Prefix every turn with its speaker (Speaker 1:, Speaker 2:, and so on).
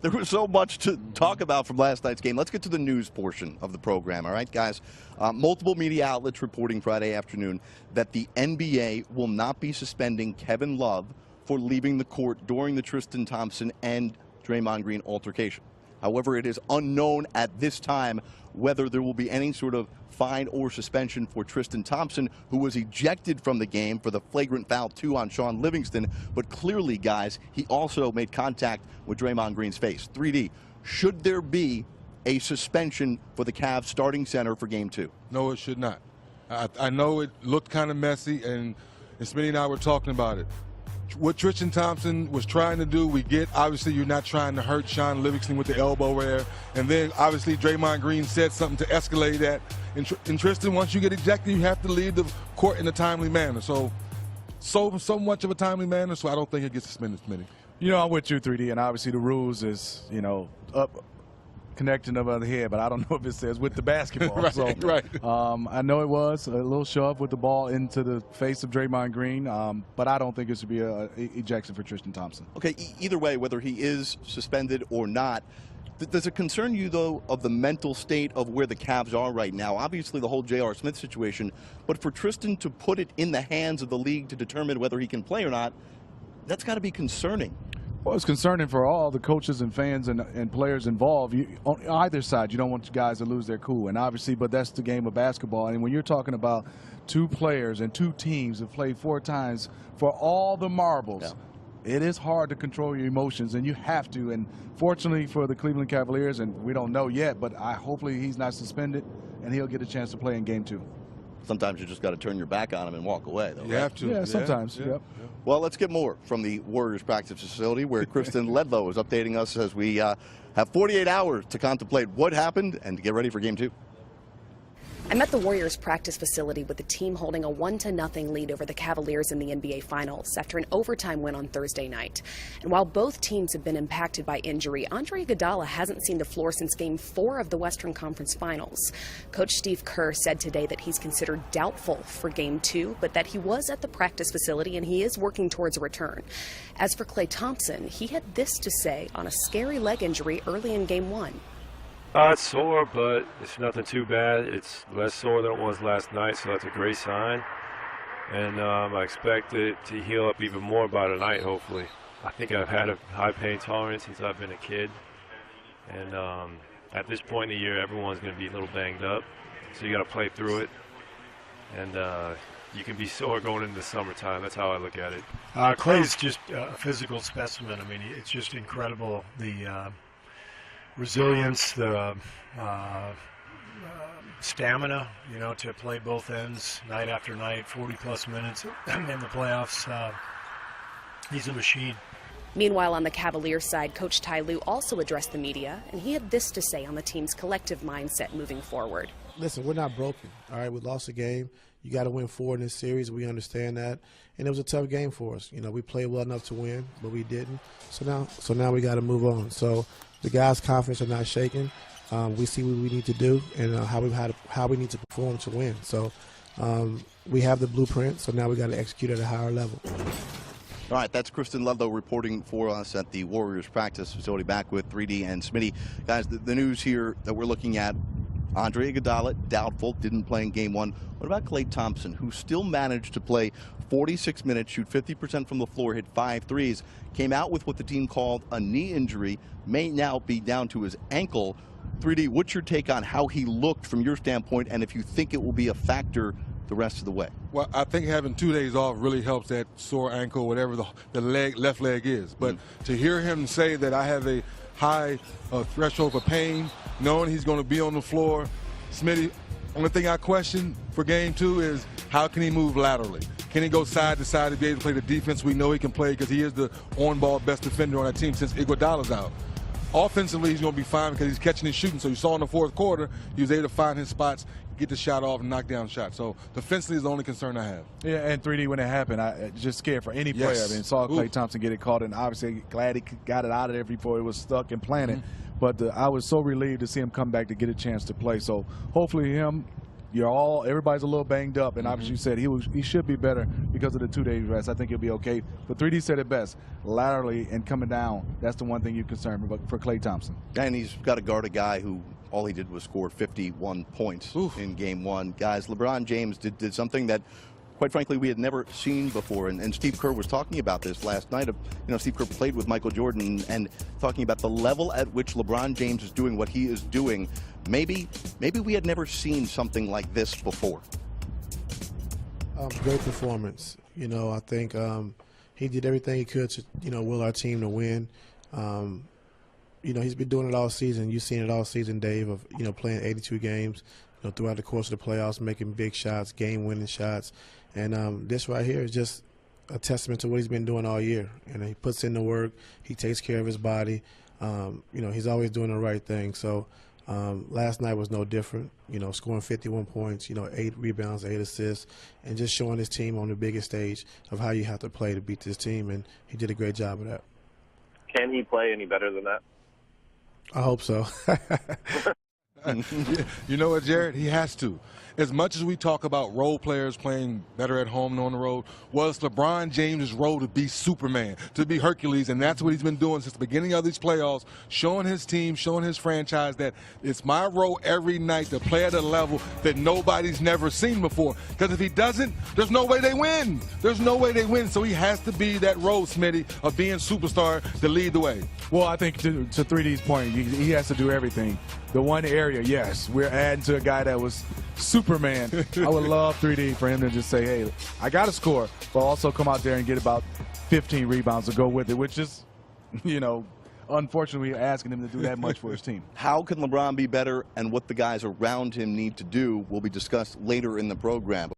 Speaker 1: There was so much to talk about from last night's game. Let's get to the news portion of the program, all right, guys? Multiple media outlets reporting Friday afternoon that the NBA will not be suspending Kevin Love for leaving the court during the Tristan Thompson and Draymond Green altercation. However, it is unknown at this time whether there will be any sort of fine or suspension for Tristan Thompson, who was ejected from the game for the flagrant foul 2 on Sean Livingston. But clearly, guys, he also made contact with Draymond Green's face. 3D, should there be a suspension for the Cavs starting center for Game 2?
Speaker 2: No, it should not. I know it looked kind of messy, and Smitty and I were talking about it. What Tristan Thompson was trying to do, we get. Obviously, you're not trying to hurt Sean Livingston with the elbow there. And then, obviously, Draymond Green said something to escalate that. And Tristan, once you get ejected, you have to leave the court in a timely manner. So much of a timely manner, so I don't think it gets suspended, Smitty.
Speaker 3: You know, I'm with you, 3D, and obviously the rules is, you know, up connecting over the head, but I don't know if it says with the basketball.
Speaker 2: Right,
Speaker 3: so,
Speaker 2: right.
Speaker 3: I know it was a little shove with the ball into the face of Draymond Green, but I don't think it should be a ejection for Tristan Thompson.
Speaker 1: Okay, either way, whether he is suspended or not, does it concern you, though, of the mental state of where the Cavs are right now? Obviously, the whole J.R. Smith situation, but for Tristan to put it in the hands of the league to determine whether he can play or not, that's got to be concerning.
Speaker 3: Well, it's concerning for all the coaches and fans and players involved. On either side, you don't want guys to lose their cool. And obviously, but that's the game of basketball. And when you're talking about 2 players and 2 teams that played 4 times for all the marbles, it is hard to control your emotions, and you have to. And fortunately for the Cleveland Cavaliers, and we don't know yet, but hopefully he's not suspended and he'll get a chance to play in Game 2.
Speaker 1: Sometimes you just got to turn your back on him and walk away, though.
Speaker 2: You have to.
Speaker 3: Yeah, sometimes.
Speaker 2: Yeah.
Speaker 3: Yep.
Speaker 1: Well, let's get more from the Warriors practice facility, where Kristen Ledlow is updating us as we have 48 hours to contemplate what happened and to get ready for Game 2.
Speaker 4: I'm at the Warriors practice facility with the team holding a 1-0 lead over the Cavaliers in the NBA Finals after an overtime win on Thursday night. And while both teams have been impacted by injury, Andre Iguodala hasn't seen the floor since Game 4 of the Western Conference Finals. Coach Steve Kerr said today that he's considered doubtful for Game 2, but that he was at the practice facility and he is working towards a return. As for Klay Thompson, he had this to say on a scary leg injury early in Game 1.
Speaker 5: It's sore, but it's nothing too bad. It's less sore than it was last night, so that's a great sign. And I expect it to heal up even more by tonight, hopefully. I think I've had a high pain tolerance since I've been a kid. And at this point in the year, everyone's going to be a little banged up. So you got to play through it. And you can be sore going into the summertime. That's how I look at it.
Speaker 6: Klay's just a physical specimen. I mean, it's just incredible. The resilience, the stamina, you know, to play both ends night after night, 40-plus minutes in the playoffs. He's a machine.
Speaker 4: Meanwhile, on the Cavaliers side, Coach Ty Lue also addressed the media, and he had this to say on the team's collective mindset moving forward.
Speaker 7: Listen, we're not broken, all right? We lost a game. You got to win 4 in this series. We understand that. And it was a tough game for us. You know, we played well enough to win, but we didn't. So now we got to move on. So the guys' confidence are not shaken. We see what we need to do and how we need to perform to win. So we have the blueprint, so now we got to execute at a higher level.
Speaker 1: All right, that's Kristen Ludlow reporting for us at the Warriors practice facility. Back with 3D and Smitty. Guys, the news here that we're looking at, Andre Iguodala, doubtful, didn't play in Game 1. What about Klay Thompson, who still managed to play 46 minutes, shoot 50% from the floor, hit 5 threes, came out with what the team called a knee injury, may now be down to his ankle. 3D, what's your take on how he looked from your standpoint, and if you think it will be a factor the rest of the way?
Speaker 2: Well, I think having 2 days off really helps that sore ankle, whatever the left leg is. But to hear him say that I have a high threshold for pain, knowing he's going to be on the floor, Smitty, only thing I question for Game 2 is how can he move laterally? Can he go side to side to be able to play the defense we know he can play, because he is the on-ball best defender on that team since Iguodala's out. Offensively, he's going to be fine because he's catching and shooting. So you saw in the fourth quarter, he was able to find his spots, get the shot off, and knock down shots. So defensively is the only concern I have.
Speaker 3: Yeah, and 3D, when it happened, I just scared for any player. I mean, saw Klay Thompson get it caught, and obviously glad he got it out of there before it was stuck and planted. But I was so relieved to see him come back to get a chance to play. So hopefully him everybody's a little banged up, and obviously you said he should be better because of the 2 days rest. I think he'll be okay. But 3D said it best. Laterally and coming down, that's the one thing you're concerned about for Klay Thompson.
Speaker 1: And he's got to guard a guy who all he did was score 51 points in game one. Guys, LeBron James did something that, quite frankly, we had never seen before. And Steve Kerr was talking about this last night. Steve Kerr played with Michael Jordan and talking about the level at which LeBron James is doing what he is doing. Maybe we had never seen something like this before.
Speaker 7: Great performance. I think he did everything he could to, will our team to win. He's been doing it all season. You've seen it all season, Dave, of, playing 82 games, throughout the course of the playoffs, making big shots, game-winning shots. And this right here is just a testament to what he's been doing all year. He puts in the work. He takes care of his body. He's always doing the right thing. So last night was no different, scoring 51 points, 8 rebounds, 8 assists, and just showing his team on the biggest stage of how you have to play to beat this team. And he did a great job of that.
Speaker 8: Can he play any better than that?
Speaker 7: I hope so.
Speaker 2: You know what, Jared? He has to. As much as we talk about role players playing better at home than on the road, was LeBron James' role to be Superman, to be Hercules, and that's what he's been doing since the beginning of these playoffs, showing his team, showing his franchise that it's my role every night to play at a level that nobody's never seen before. Because if he doesn't, there's no way they win. There's no way they win. So he has to be that role, Smitty, of being superstar to lead the way.
Speaker 3: Well, I think to 3D's point, he has to do everything. The one area, yes, we're adding to a guy that was Superman. I would love 3D for him to just say, hey, I got to score, but also come out there and get about 15 rebounds to go with it, which is, unfortunately, asking him to do that much for his team.
Speaker 1: How can LeBron be better and what the guys around him need to do will be discussed later in the program.